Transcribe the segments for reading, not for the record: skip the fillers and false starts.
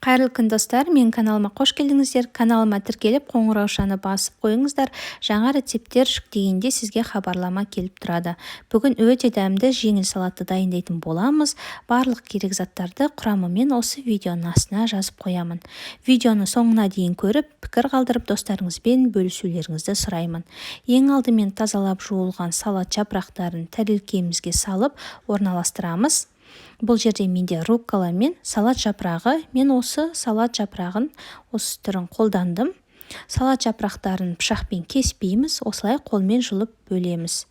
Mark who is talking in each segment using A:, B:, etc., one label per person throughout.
A: Қайырлы күн достар, менің каналыма қош келдіңіздер. Каналыма тіркеліп қоңыраушаны басып қойыңыздар. Жаңа рецепттер жүктегенде сізге хабарлама келіп тұрады. Бүгін өте дәмді жеңіл салатты дайындайтын боламыз. Барлық керек заттарды құрамымен осы видеоның астына жазып қоямын. Видеоны соңына дейін көріп, пікір қалдырып достарыңызбен бөлісулеріңізді сұраймын. Ең алдымен тазалап жуылған салат жапырақтарын тәрелкемізге салып орналастырамыз. Бұл жерде менде руккола мен салат жапырағы. Мен осы салат жапырағын осы түрін қолдандым. Салат жапырақтарын пышақпен кеспейміз, осылай қолмен жұлып бөлеміз.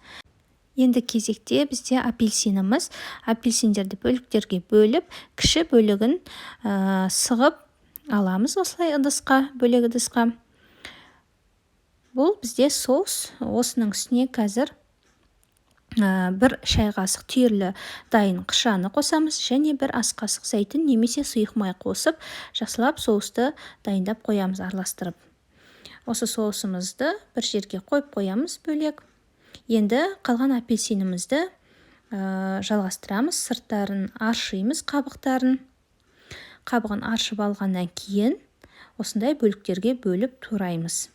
A: Енді кезекте бізде апельсиніміз. Апельсиндерді бөліктерге бөліп, кіші бөлігін сығып аламыз осылай бөлек ыдысқа. Бұл бізде соус. Осының үстіне қазір бір шай қасық түйірлі дайын қышаны қосамыз, және бір ас қасық зәйтүн немесе сұйық май қосып, жақсылап соусты дайындап қоямыз араластырып. Осы соусымызды бір жерге қойып қоямыз бөлек. Енді қалған апельсинімізді жалғастырамыз. Сырттарын аршимыз, қабығын аршып алғаннан кейін осындай бөліктерге бөліп тураймыз.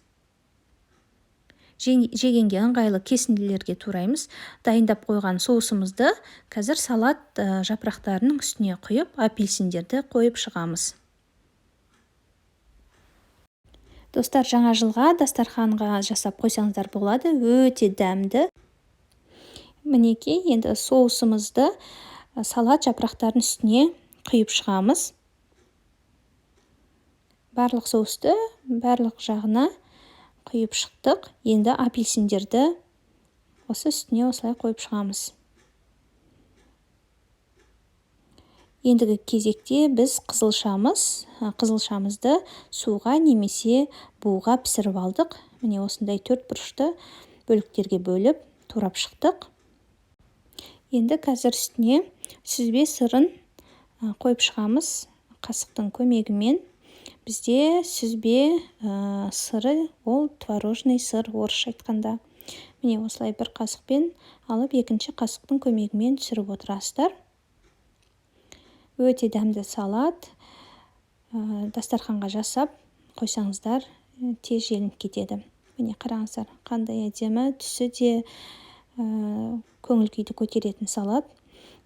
A: Жегенге ыңғайлы кесінділерге тураймыз. Дайындап қойған соусымызды қазір салат жапырақтарының үстіне құйып, апельсиндерді қойып шығамыз. Достар, жаңа жылға дастарханға жасап қойсаңыздар болады, өте дәмді. Мінекей, енді соусымызды салат жапырақтарының үстіне құйып шығамыз. Барлық соусты барлық жағына құйып шықтық. Енді апельсиндерді осы үстіне осылай қойып шығамыз. Ендігі кезекте біз қызылшамызды суға немесе буға пісіріп алдық. Міне осындай 4 бұрышты бөліктерге бөліп турап шықтық. Енді қазір үстіне сүзбе сырын қойып шығамыз қасықтың көмегімен. Бізде сүзбе сыры, ол творожный сыр орысша айтқанда. Міне осылай бір қасықпен алып, екінші қасықтың көмегімен түсіріп отырасыздар. Өте дәмді салат. Дастарханға жасап қойсаңыздар тез желініп кетеді. Міне қараңыздар, қандай әдемі, түсі де көңіл күйді көтеретін салат.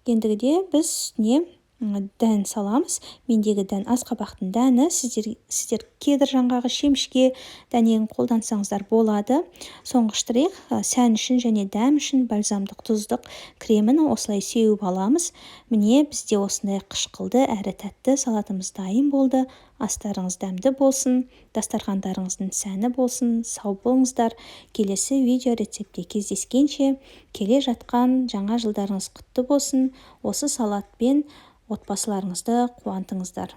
A: Ендігіде біз үстіне дән саламыз. Мендегі дән асқабақтың дәні. Сіздер кедір жаңғағы шемішке дәнегін қолдансаңыздар болады. Соңғы штрих, сән үшін және дәм үшін бальзамдық тұздық кремін осылай сеуіп аламыз. Міне бізде осындай қышқылды әрі тәтті салатымыз дайын болды. Астарыңыз дәмді болсын, дастархандарыңыздың сәні болсын, сау болыңыздар. Келесі видео рецептте кездескенше, келе жатқан жаңа жылдарыңыз құтты болсын. Осы салатпен отбасыларыңызды қуантыңыздар.